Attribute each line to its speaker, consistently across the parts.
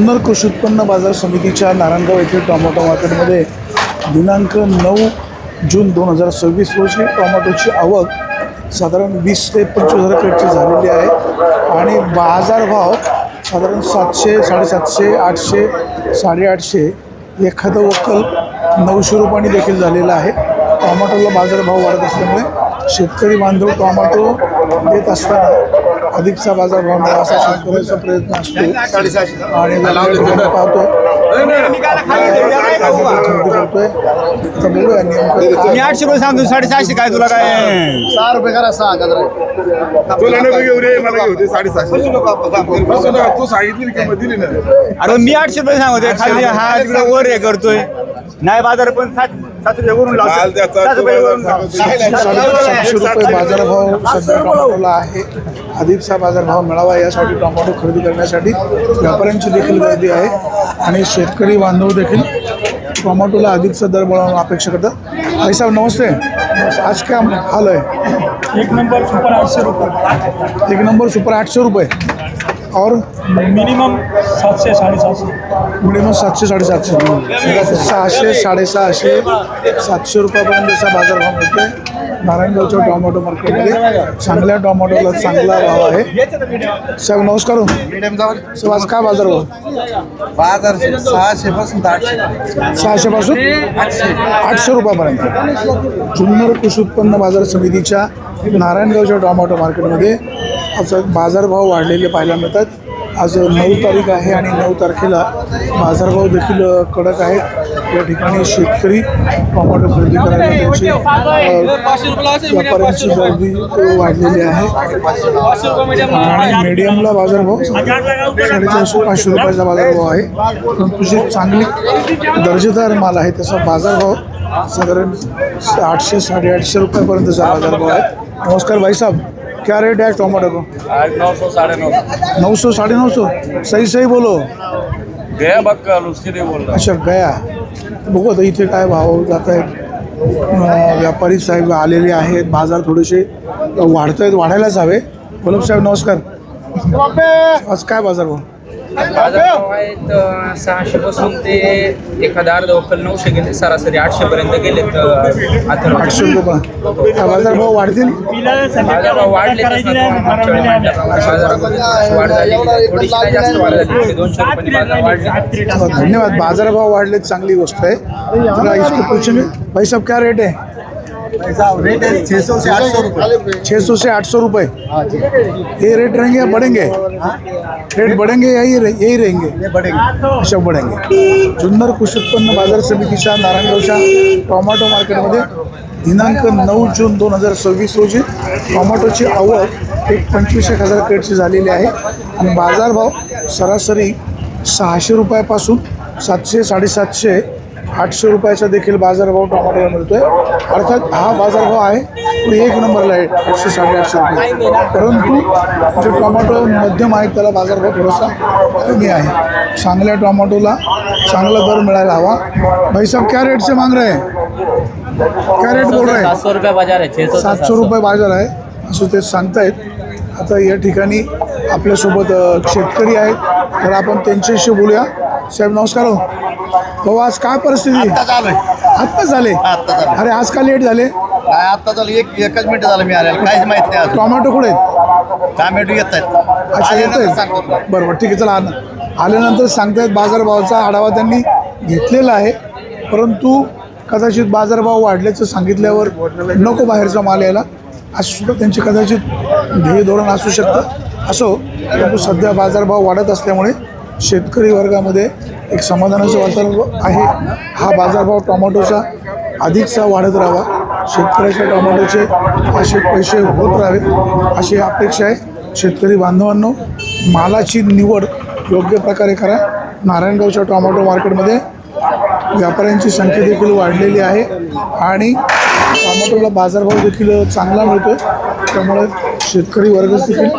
Speaker 1: जुन्नर कृषी उत्पन्न बाजार समितीच्या नारायणगाव येथील टोमॅटो मार्केटमध्ये दिनांक 9 जून 2026 रोजी टोमॅटोची आवक साधारण 20 ते 25,000 क्रेटची झालेली आहे आणि बाजारभाव साधारण 700, 750, 800, 850 एखादं वक्कल 900 रुपयांनी देखील झालेलं आहे। टोमॅटोला बाजारभाव वाढत असल्यामुळे शेतकरी बांधव टोमॅटो देत असताना अधिकचा बाजारभाव मिळावा असा शेतकऱ्याचा प्रयत्न असतो आणि पाहतोय आता बोलूया नेमकं।
Speaker 2: मी 800 रुपये सांगतो, 750 काय तुला काय
Speaker 3: 6 रुपये करा 6
Speaker 4: तुला नको घेऊ रे, मला घेऊ दे 750. तू सांगितली किंमत दिली ना.
Speaker 2: अरे मी 800 रुपये सांगतोय, खाली हा तिकडे वर हे करतोय नाही बाजार पण 700 वरून
Speaker 4: माल त्याचा
Speaker 1: 700 रुपये बाजारभाव सध्या टोमॅटोला आहे। अधिकचा बाजारभाव मिळावा यासाठी टोमॅटो खरेदी करण्यासाठी व्यापाऱ्यांची देखील गर्दी आहे आणि शेतकरी बांधव देखील टोमॅटोला अधिकचा दर मिळवण्याची अपेक्षा करतात। भाई साहब नमस्ते, आज क्या हाल है?
Speaker 5: एक नंबर सुपर 800 रुपये,
Speaker 1: एक नंबर सुपर 800 रुपये और
Speaker 5: मिनिमम 700 750,
Speaker 1: मिनिमम 700 750, 600 650 700 रुपयापर्यंतचा बाजारभाव मिळतोय नारायणगावच्या टोमॅटो मार्केटमध्ये। चांगल्या टोमॅटोला चांगला भाव आहे। साहेब नमस्कार, साहेब आज काय बाजारभाव?
Speaker 3: बाजार 600 पासून 800,
Speaker 1: 600 पासून 800 रुपयापर्यंत जुन्नर कृषी उत्पन्न बाजार समितीच्या नारायणगावच्या टोमॅटो मार्केटमध्ये आज बाजारभाव वाढलेले पाहायला मिळतात। आज 9 तारीख आहे आणि 9 तारखेला बाजारभाव देखील कडक आहेत। या ठिकाणी शेतकरी टोमॅटो खरेदी करायला त्यांची व्यापाऱ्यांची गर्दी वाढलेली आहे आणि मीडियमला बाजारभाव 450-500 रुपयाचा बाजारभाव आहे। परंतु जी चांगली दर्जेदार माल आहे त्याचा बाजारभाव साधारण 800 850 रुपयापर्यंतचा बाजारभाव आहे। नमस्कार भाई साहब, क्या रेट है टोमेटो को?
Speaker 4: 900 950.
Speaker 1: 900 950, सही बोलो।
Speaker 4: गया बक्कल उसके लिए बोल रहा
Speaker 1: अच्छा गया, बघू आता इथे काय भाव जात आहेत। व्यापारी साहेब आलेले आहेत, बाजार थोडेसे वाढत आहेत, वाढायलाच हवे। गोलब साहेब नमस्कार, आज काय बाजार भाव?
Speaker 6: बाजारभाव आहेत 600 पासून ते एखादा अर्ध वक्कल 900 गेले, सरासरी 800 पर्यंत गेले तर
Speaker 1: 800 रुपये बाजारभाव वाढतील।
Speaker 6: बाजारभाव वाढले वाढ झाली, थोडीशी नाही जास्त वाढ झाली, 200 रुपयांनी बाजार वाढले।
Speaker 1: धन्यवाद, बाजारभाव वाढले चांगली गोष्ट है। जरा इसको पूछेंगे भाई साहब क्या रेट है?
Speaker 3: रेट है 600 से 800 रुपये।
Speaker 1: 600 से 800 रुपये ये रेट रहेंगे या बढ़ेंगे? रेट बढ़ेंगे या यही रहेंगे?
Speaker 3: ये बढ़ेंगे।
Speaker 1: अच्छा बढ़ेंगे। जुन्नर कृषी उत्पन्न बाजार समितीच्या नारायणगावच्या टोमॅटो मार्केटमध्ये दिनांक 9 जून 2026 रोजी टोमॅटोची आवक 25,000 क्रेटची झालेली आहे आणि बाजारभाव सरासरी 600 रुपयापासून 700 750 800 रुपयाचा देखील बाजारभाव टोमॅटोला मिळतोय। अर्थात हा बाजारभाव आहे तो एक नंबरला आहे 800 850 रुपये, परंतु जे टोमॅटो मध्यम आहे त्याला बाजारभाव थोडासा कमी आहे। चांगल्या टोमॅटोला चांगला दर मिळायला हवा। भाई साहब क्या रेट से मांग रहे हैं? क्या रेट बोल रहे हैं?
Speaker 6: 700 रुपये बाजार आहे,
Speaker 1: 700 रुपये बाजार आहे असं ते सांगतायत। आता या ठिकाणी आपल्यासोबत शेतकरी आहेत, तर आपण त्यांच्याशी बोलूया। साहेब नमस्कार हो। भाऊ आज काय परिस्थिती? आत्ता झाले? अरे आज का लेट झाले?
Speaker 3: आता झालं एकच मिनिट झालं मी आलेलं, काहीच माहित नाही अजून।
Speaker 1: टोमॅटो कुठे आहेत?
Speaker 3: टोमॅटो येत आहेत।
Speaker 1: अच्छा येत आहेत, बरोबर ठीक आहे। चला आल्यानंतर सांगतायत बाजारभावाचा आढावा त्यांनी घेतलेला आहे, परंतु कदाचित बाजारभाव वाढल्याचं सांगितल्यावर नको बाहेरचा माल यायला असं सुद्धा त्यांचे कदाचित ध्येय धोरण असू शकतं। असो, परंतु सध्या बाजारभाव वाढत असल्यामुळे शेतकरी वर्गामध्ये एक समाधानाचं वातावरण आहे। हा बाजारभाव टोमॅटोचा अधिकचा वाढत राहावा, शेतकऱ्याच्या टोमॅटोचे असे पैसे होत राहावेत अशी अपेक्षा आहे। शेतकरी बांधवांनो, मालाची निवड योग्य प्रकारे करा। नारायणगावच्या टोमॅटो मार्केटमध्ये व्यापाऱ्यांची संख्या देखील वाढलेली आहे आणि टोमॅटोला बाजारभाव देखील चांगला मिळतो, त्यामुळे शेतकरी वर्ग देखील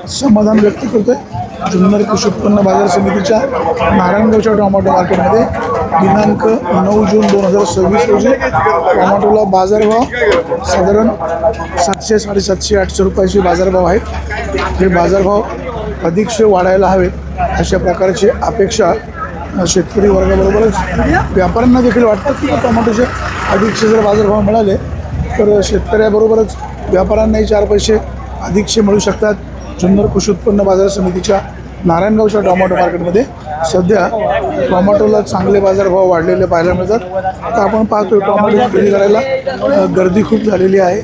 Speaker 1: समाधान व्यक्त करतो आहे। जुन्नर कृषी उत्पन्न बाजार समितीच्या नारायणगावच्या टोमॅटो मार्केटमध्ये दिनांक 9 जून 2026 रोजी टोमॅटोला बाजारभाव साधारण 700 750 800 रुपयाचे बाजारभाव आहेत। हे बाजारभाव अधिकचे वाढायला हवेत अशा प्रकारची अपेक्षा शेतकरी वर्गाबरोबरच व्यापाऱ्यांना देखील वाटतं की टोमॅटोचे अधिकचे जर बाजारभाव मिळाले तर शेतकऱ्याबरोबरच व्यापाऱ्यांनाही 4 पैसे अधिकचे मिळू शकतात. जुन्नर कृषी उत्पन्न बाजार समितीच्या नारायणगावच्या टोमॅटो मार्केटमध्ये सध्या टोमॅटोला चांगले बाजारभाव वाढलेले पाहायला मिळतात. आता आपण पाहतोय टोमॅटो खरेदी करायला गर्दी खूप झालेली आहे.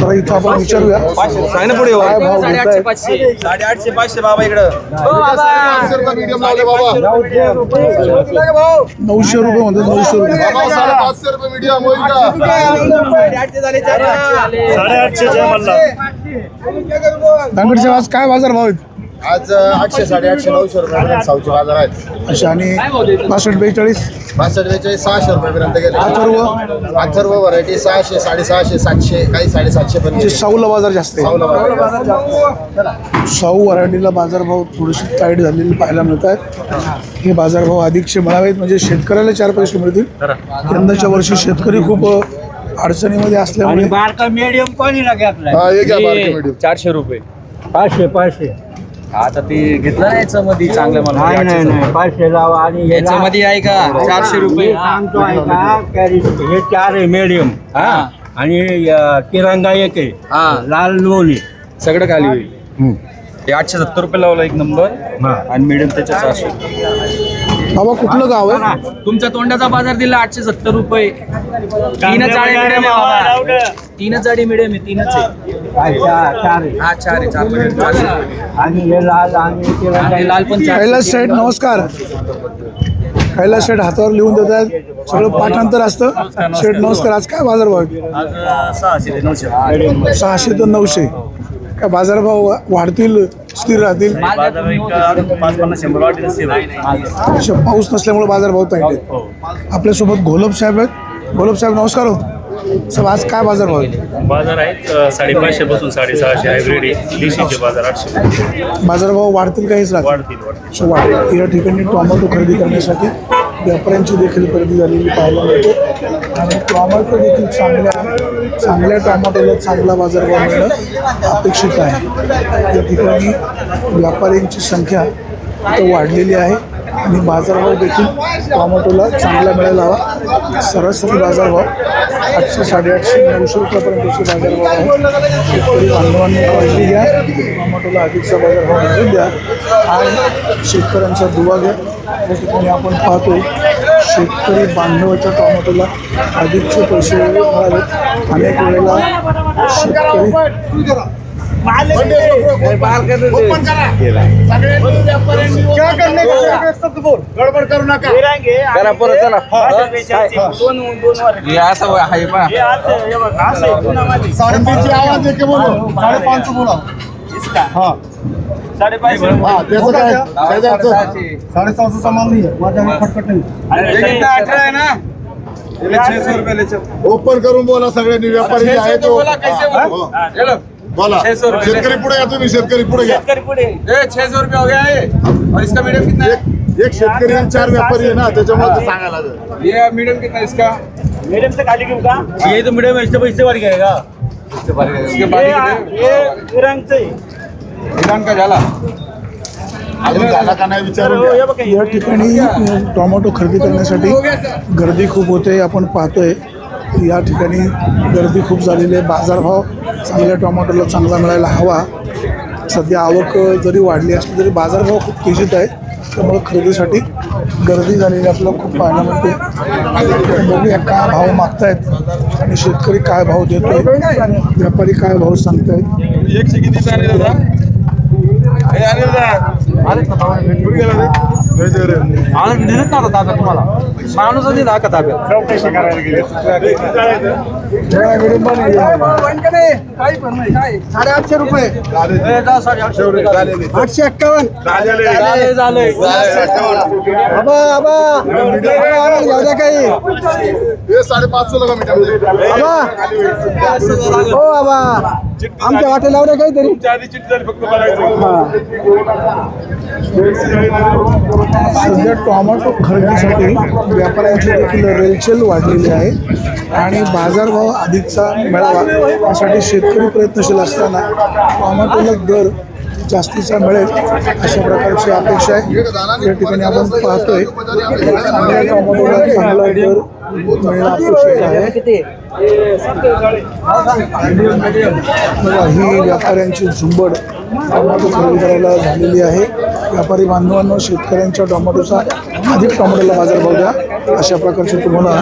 Speaker 1: तर इथं आपण विचारूया काय भाव घेत आहेत.
Speaker 2: 850 500 बाबा इकडं
Speaker 1: 900 रुपये म्हणतात. 900 रुपये दांगडचे आज काय बाजारभाव आहेत?
Speaker 3: आज 800 850 900 रुपये साऊचे बाजार आहेत.
Speaker 1: अच्छा आणि 62 42
Speaker 3: 62 600 रुपयेपर्यंत गेले. अथर्व व्हरायटी 600 650 700 काही 750 पण
Speaker 1: म्हणजे साऊला बाजार जास्त आहे. साऊ व्हरायटीला बाजारभाव थोडेसे टाईट झालेले पाहायला मिळत आहेत. हे बाजारभाव अधिकचे मिळावेत म्हणजे शेतकऱ्याला 4 पैसे मिळतील. यंदाच्या वर्षी शेतकरी खूप अडचणीमध्ये असल्यामुळे
Speaker 2: मीडियम कोणीला घेतलाय
Speaker 6: 400 रुपये
Speaker 2: 500
Speaker 6: आता ते घेतलं नाही याच्यामध्ये चांगलं मला
Speaker 2: नाही 500 लावा आणि
Speaker 6: याच्यामध्ये आहे का 400 रुपये
Speaker 2: सांगतो आहे का कॅरी हे 4 आहे मीडियम आणि तिरंगा 1 आहे लाल लोणी
Speaker 6: सगळं खाली होईल. हे 870 रुपये लावला एक नंबर आणि मिडियम त्याच्या 400.
Speaker 1: बाबा कुठलं गाव आहे?
Speaker 6: तुमच्या तोंडाचा बाजार दिला 870 रुपये. 3 जाडी मिडियम आहे बाबा. 3 जाडी मिडियम आहे. 3च आहे.
Speaker 2: 4 आहे
Speaker 6: हा 4 आहे 4 मध्ये 400
Speaker 2: आणि हे लाल आणि तिरंगा
Speaker 6: आणि लाल पण 400.
Speaker 1: कैलास शेठ नमस्कार. कैलास शेठ हातावर लिहून देत आहेत. सगळं पाठांतर असतं. शेठ नमस्कार. आज काय बाजारभाव आहेत?
Speaker 6: आज 600 ते 900
Speaker 1: 600 ते 900. काय बाजारभाव वाढतील स्थिर राहतील?
Speaker 6: बाजार एक 5-50 100 वाटते
Speaker 1: अशा पाऊस नसल्यामुळे बाजारभाव ताईट आहेत. आपल्यासोबत घोलप साहेब आहेत. घोलप साहेब नमस्कार. हो साहेब आज काय बाजारभाव आहेत?
Speaker 5: बाजार आहेत 550 पासून 650 हायब्रिड आहे. देशीचे बाजार 800
Speaker 1: बाजारभाव वाढतील काहीच राहतील? या ठिकाणी टोमॅटो खरेदी करण्यासाठी व्यापाऱ्यांची देखील खरेदी झालेली पाहायला मिळते आणि टोमॅटो देखील चांगल्या टोमॅटोला चांगला बाजारभाव मिळणं अपेक्षित आहे. या ठिकाणी व्यापाऱ्यांची संख्या इथं वाढलेली आहे आणि बाजारभाव देखील टोमॅटोला चांगला मिळायला हवा. सरासरी बाजारभाव 800 850 900 रुपयापर्यंतचे बाजारभाव आहे. शेतकरी बांधवांनी काळजी घ्या. टोमॅटोला अधिकचा बाजारभाव मिळून द्या आणि शेतकऱ्यांचा दुवा घ्या. या ठिकाणी आपण पाहतोय शेतकरी बांधवाच्या टोमॅटोला अधिकचे पैसे मिळावेत. अनेक वेळेला शेतकरी
Speaker 3: गडबड करू नका.
Speaker 6: करा परत चला. हे असं आहे पहा.
Speaker 3: 550 आवाज देके बोलो 550 बोला. हाँ 550 हाँ त्याचं काय 750 सामान नाही आहे. माझ्याकडे खटखट नाही.
Speaker 6: 18 आहे ना. 600 रुपये
Speaker 3: ओपन करून बोला सगळ्यांनी व्यापारी जे आहे तो बोला.
Speaker 6: 600 रुपये.
Speaker 3: शेतकरी पुढे घ्या. तुम्ही शेतकरी पुढे घ्या.
Speaker 6: 600 रुपये हो गया है और इसका मीडियम कितना है?
Speaker 3: एक शेतकरी आणि 4 व्यापारी आहे ना त्याच्यामुळे ते सांगायला लागेल.
Speaker 6: ये मीडियम कितना है इसका?
Speaker 2: मीडियम से खाली क्यों का ये तो मीडियम इससे पैसे बढ़ गएगा.
Speaker 6: इसके बाद
Speaker 2: ये रंग से
Speaker 6: ईरान का झाला.
Speaker 3: अजून झाला का नाही विचारून घ्या.
Speaker 1: या ठिकाणी टोमॅटो खरेदी करण्यासाठी गर्दी खूप होते. आपण पाहतोय या ठिकाणी गर्दी खूप झालेली आहे. बाजारभाव चांगल्या टोमॅटोला चांगला मिळायला हवा. सध्या आवक जरी वाढली असली तरी बाजारभाव खूप तेजीत आहे. त्यामुळे खरेदीसाठी गर्दी झालेली आपल्याला खूप पाहायला मिळते. बघूया काय भाव मागतायत आणि शेतकरी काय भाव देतोय, व्यापारी काय भाव सांगतायत.
Speaker 4: 100 किती झाले दादा? हे आले दादा. कुठे गेला रे?
Speaker 6: तुम्हाला माणूस दिला का ताब्यात?
Speaker 4: चौकशी करायला गेले.
Speaker 3: 850 रुपये 851
Speaker 6: झालंय.
Speaker 3: काही 550 लगा मीटर हो बाबा आमच्या वाटे लावल्या काहीतरी.
Speaker 4: आधी चिठ्ठी झाली फक्त बघायचं.
Speaker 1: सध्या टोमॅटो खरेदीसाठी व्यापाऱ्यांची देखील रेलचेल वाढलेली आहे आणि बाजारभाव अधिकचा मिळावा यासाठी शेतकरी प्रयत्नशील असताना टोमॅटोला दर जास्तीचा मिळेल अशा प्रकारची अपेक्षा आहे. या ठिकाणी आपण पाहतोय चांगल्या टोमॅटोला चांगला दर मिळणं अपेक्षित आहे. बघा, ही व्यापाऱ्यांची झुंबड टोमॅटो खरेदी करायला झालेली आहे. व्यापारी बांधवांनो, शेतकऱ्यांच्या टोमॅटोचा अधिक टोमॅटोला बाजारभाव द्या अशा प्रकारची तुम्हाला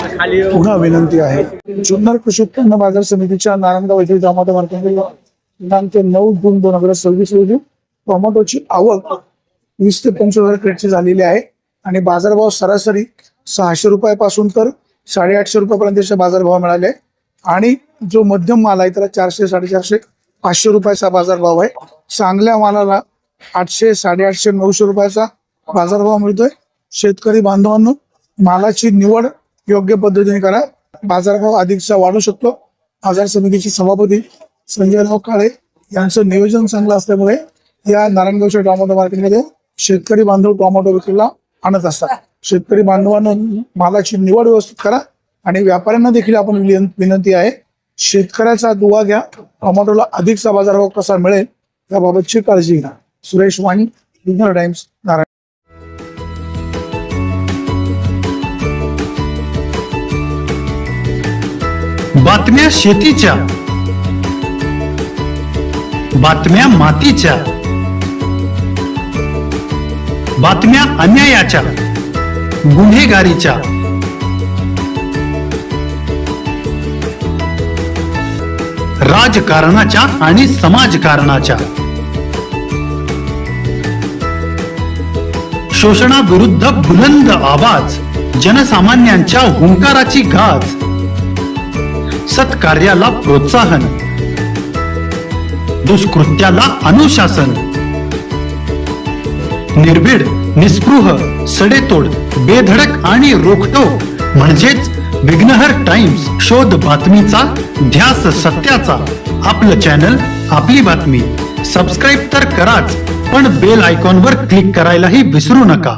Speaker 1: पुन्हा विनंती आहे. जुन्नर कृषी उत्पन्न बाजार समितीच्या नारायणगाव येथील टोमॅटो मार्केटमध्ये दिनांक 9 जून 2026 रोजी टोमॅटोची आवक 20 ते 25,000 क्रेटची झालेली आहे आणि बाजारभाव सरासरी 600 रुपयापासून तर 850 रुपयापर्यंतचे बाजारभाव मिळाले आणि जो मध्यम माल आहे त्याला 400, 450, 500 रुपयाचा बाजारभाव आहे. चांगल्या मालाला 800, 850, 900 रुपयाचा बाजारभाव मिळतोय. शेतकरी बांधवांनो, मालाची निवड योग्य पद्धतीने करा. बाजारभाव अधिकचा वाढू शकतो. बाजार समितीचे सभापती संजयराव काळे यांचं नियोजन चांगलं असल्यामुळे या नारायणगावच्या टोमॅटो मार्केटमध्ये शेतकरी बांधव टोमॅटो विक्रीला आणत असतात. शेतकरी बांधवांनो, मालाची निवड व्यवस्थित करा आणि व्यापाऱ्यांना देखील आपण विनंती आहे, शेतकऱ्याचा दुवा घ्या. टोमॅटोला अधिकचा बाजारभाव कसा मिळेल याबाबतची काळजी घ्या. सुरेश वाणी, जुन्नर टाइम्स, नारायण.
Speaker 7: बातम्या शेतीच्या, बातम्या मातीच्या, बातम्या अन्यायाच्या, गुन्हेगारीच्या, राजकारणाच्या आणि समाजकारणाच्या, शोषणाविरुद्ध बुलंद आवाज, जनसामान्यांच्या हुंकाराची गाज, सत्कार्याला प्रोत्साहन, दुष्कृत्याला अनुशासन, निर्भीड, निस्पृह, सडेतोड, बेधडक आणि रोखटोक म्हणजेच विघ्नहर टाइम्स. शोध बातमीचा, ध्यास सत्याचा. आपलं चॅनल, आपली बातमी. सबस्क्राईब तर कराच, पण बेल आयकॉनवर क्लिक करायलाही विसरू नका.